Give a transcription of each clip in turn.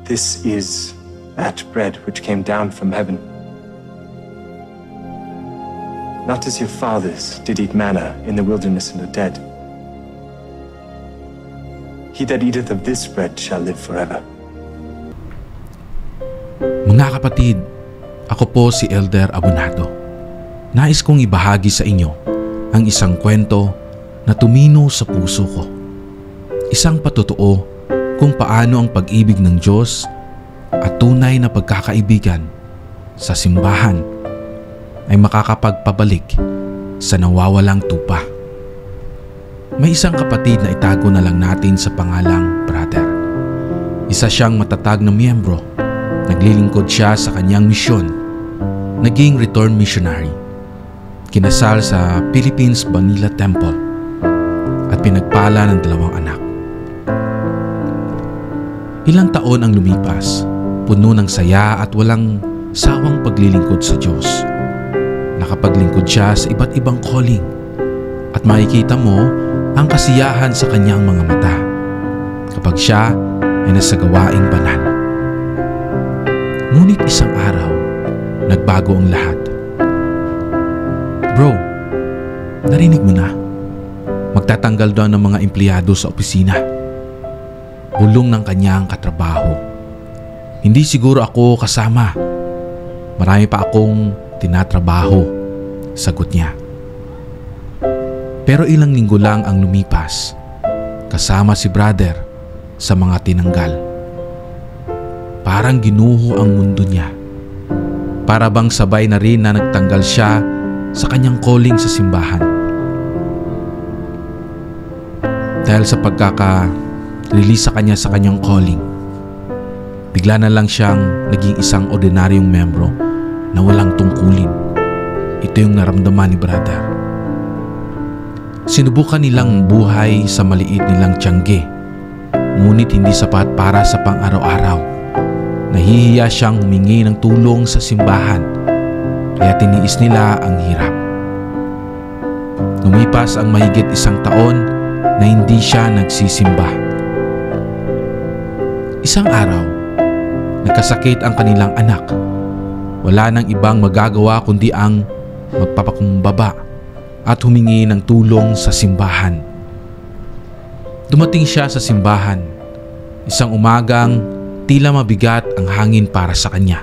This is that bread which came down from heaven. Not as your fathers did eat manna in the wilderness and are dead. He that eateth of this bread shall live forever. Mga kapatid, ako po si Elder Abonado. Nais kong ibahagi sa inyo ang isang kwento na tumino sa puso ko. Isang patotoo kung paano ang pag-ibig ng Diyos at tunay na pagkakaibigan sa simbahan ay makakapagpabalik sa nawawalang tupa. May isang kapatid na itago na lang natin sa pangalang Brother. Isa siyang matatag na miyembro. Naglilingkod siya sa kanyang misyon. Naging return missionary. Kinasal sa Philippines Manila Temple at pinagpala ng 2 anak. Ilang taon ang lumipas, puno ng saya at walang sawang paglilingkod sa Diyos. Nakapaglingkod siya sa iba't ibang calling at makikita mo ang kasiyahan sa kanyang mga mata kapag siya ay nasa gawaing banal. Ngunit isang araw, nagbago ang lahat. Bro, narinig mo na? Magtatanggal daw ng mga empleyado sa opisina. Bulong ng kanyang katrabaho. Hindi siguro ako kasama. Marami pa akong tinatrabaho, sagot niya. Pero ilang linggo lang ang lumipas, kasama si Brother sa mga tinanggal. Parang ginuho ang mundo niya. Para bang sabay na rin na nagtanggal siya sa kanyang calling sa simbahan. Dahil sa pagkaka-release sa kanya sa kanyang calling, bigla na lang siyang naging isang ordinaryong membro na walang tungkulin. Ito yung naramdaman ni Brother. Sinubukan nilang buhay sa maliit nilang tiyangge, ngunit hindi sapat para sa pang-araw-araw. Nahihiya siyang humingi ng tulong sa simbahan, kaya tiniis nila ang hirap. Lumipas ang mahigit 1 taon na hindi siya nagsisimba. Isang araw, nagkasakit ang kanilang anak. Wala nang ibang magagawa kundi ang magpapakumbaba at humingi ng tulong sa simbahan. Dumating siya sa simbahan. Isang umagang tila mabigat ang hangin para sa kanya.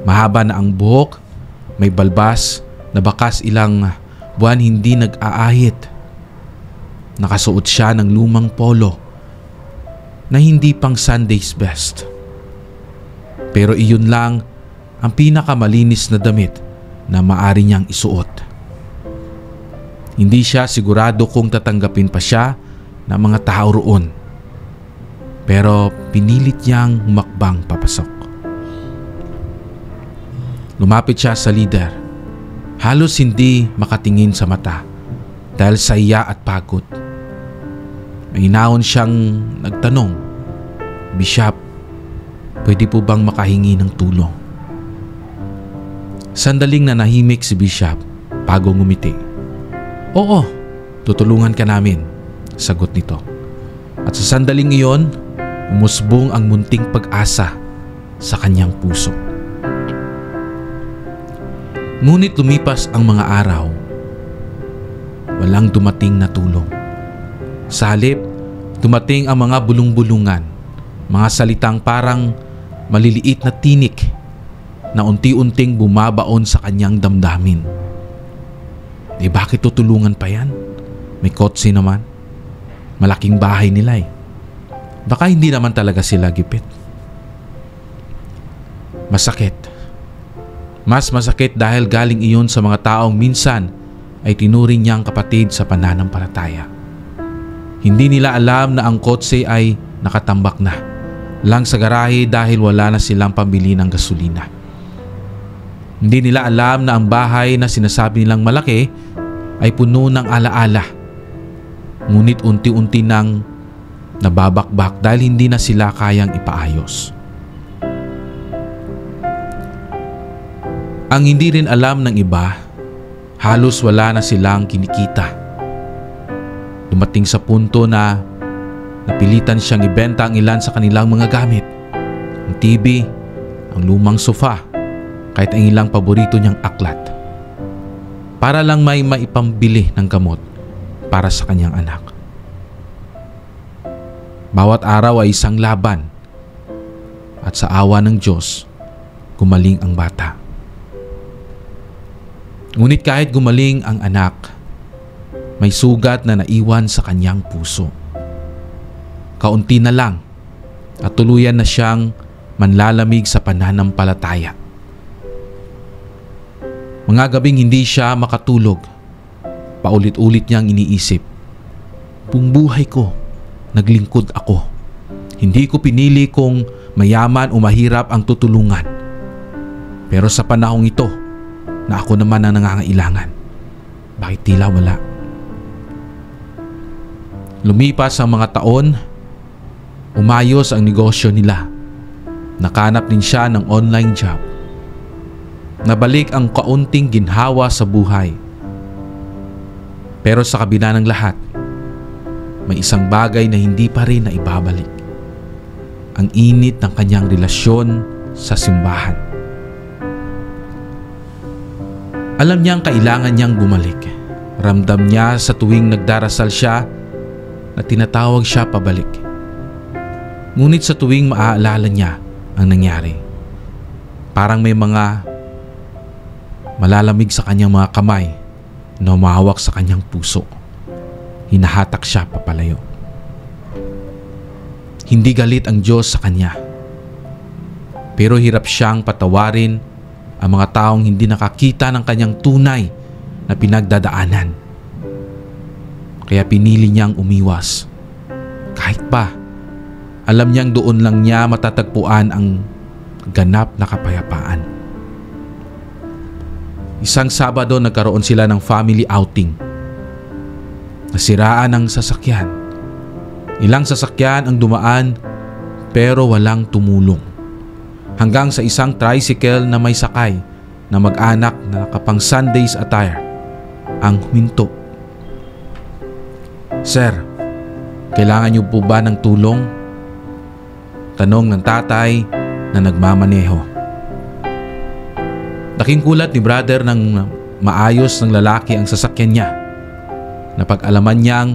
Mahaba na ang buhok, may balbas na bakas ilang buwan hindi nag-aahit. Nakasuot siya ng lumang polo na hindi pang Sunday's best. Pero iyon lang ang pinakamalinis na damit na maaari niyang isuot. Hindi siya sigurado kung tatanggapin pa siya ng mga tao roon. Pero pinilit niyang humakbang papasok. Lumapit siya sa leader. Halos hindi makatingin sa mata dahil sa iya at pagod. Mahinahon siyang nagtanong, "Bishop, pwede po bang makahingi ng tulong?" Sandaling nanahimik si Bishop bago ngumiti. "Oo, tutulungan ka namin," sagot nito. At sa sandaling iyon, umusbong ang munting pag-asa sa kanyang puso. Ngunit lumipas ang mga araw, walang dumating na tulong. Sa halip, dumating ang mga bulong-bulungan, mga salitang parang maliliit na tinik na unti-unting bumabaon sa kanyang damdamin. Bakit tutulungan pa yan? May kotse naman. Malaking bahay nila eh. Baka hindi naman talaga sila gipit. Masakit. Mas masakit dahil galing iyon sa mga taong minsan ay tinuring niyang kapatid sa pananampalataya. Hindi nila alam na ang kotse ay nakatambak na lang sa garahe dahil wala na silang pambili ng gasolina. Hindi nila alam na ang bahay na sinasabi nilang malaki ay puno ng alaala. Ngunit unti-unti nang nababakbak dahil hindi na sila kayang ipaayos. Ang hindi rin alam ng iba, halos wala na silang kinikita. Dumating sa punto na napilitan siyang ibenta ang ilan sa kanilang mga gamit ang TV, ang lumang sofa, kahit ang ilang paborito niyang aklat. Para lang may maipambili ng gamot para sa kanyang anak. Bawat araw ay isang laban at sa awa ng Diyos, gumaling ang bata. Ngunit kahit gumaling ang anak, may sugat na naiwan sa kanyang puso. Kaunti na lang at tuluyan na siyang manlalamig sa pananampalataya. Mga gabing hindi siya makatulog, paulit-ulit niyang iniisip, buong buhay ko, naglingkod ako. Hindi ko pinili kung mayaman o mahirap ang tutulungan. Pero sa panahong ito, na ako naman ang nangangailangan, bakit tila wala? Lumipas ang mga taon, umayos ang negosyo nila. Nakanap din siya ng online job. Nabalik ang kaunting ginhawa sa buhay. Pero sa kabila ng lahat, may isang bagay na hindi pa rin naibabalik. Ang init ng kanyang relasyon sa simbahan. Alam niyang kailangan niyang bumalik. Ramdam niya sa tuwing nagdarasal siya na tinatawag siya pabalik. Ngunit sa tuwing maaalala niya ang nangyari, parang may mga malalamig sa kanyang mga kamay na umahawak sa kanyang puso. Hinahatak siya papalayo. Hindi galit ang Diyos sa kanya, pero hirap siyang patawarin ang mga taong hindi nakakita ng kanyang tunay na pinagdadaanan. Kaya pinili niyang umiwas. Kahit pa, alam niyang doon lang niya matatagpuan ang ganap na kapayapaan. Isang Sabado nagkaroon sila ng family outing. Nasiraan ang sasakyan. Ilang sasakyan ang dumaan pero walang tumulong. Hanggang sa isang tricycle na may sakay na mag-anak na nakapang Sunday's attire ang huminto. "Sir, kailangan niyo po ba ng tulong?" Tanong ng tatay na nagmamaneho. Laking kulat ni brother nang maayos ng lalaki ang sasakyan niya. Napag-alaman niyang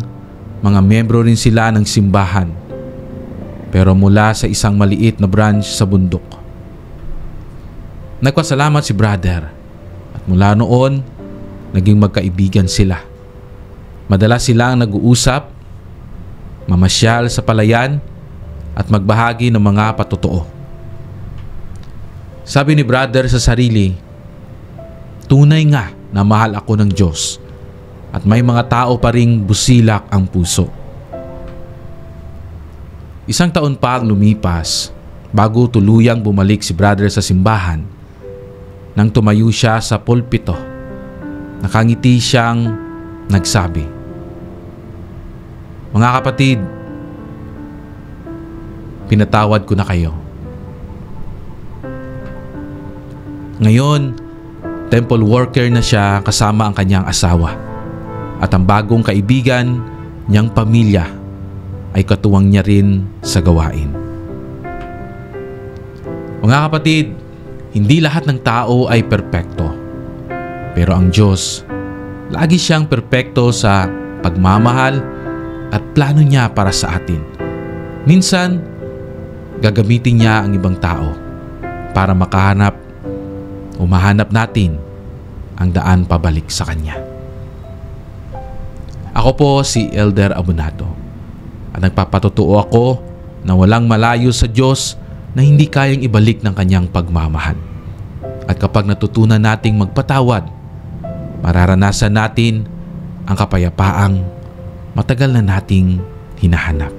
mga membro rin sila ng simbahan, pero mula sa isang maliit na branch sa bundok. Nagpasalamat si brother at mula noon naging magkaibigan sila. Madalas silang nag-uusap, mamasyal sa palayan at magbahagi ng mga patotoo. Sabi ni brother sa sarili, tunay nga na mahal ako ng Diyos at may mga tao pa ring busilak ang puso. Isang taon pa ang lumipas bago tuluyang bumalik si brother sa simbahan. Nang tumayo siya sa pulpito, nakangiti siyang nagsabi, "Mga kapatid, pinatawad ko na kayo." Ngayon, temple worker na siya kasama ang kanyang asawa at ang bagong kaibigan niyang pamilya ay katuwang niya rin sa gawain. Mga kapatid, hindi lahat ng tao ay perpekto. Pero ang Diyos, lagi siyang perpekto sa pagmamahal at plano niya para sa atin. Minsan, gagamitin niya ang ibang tao para mahanap natin ang daan pabalik sa Kanya. Ako po si Elder Abunado at nagpapatotoo ako na walang malayo sa Diyos na hindi kayang ibalik ng Kanyang pagmamahal. At kapag natutunan nating magpatawad, mararanasan natin ang kapayapaang matagal na nating hinahanap.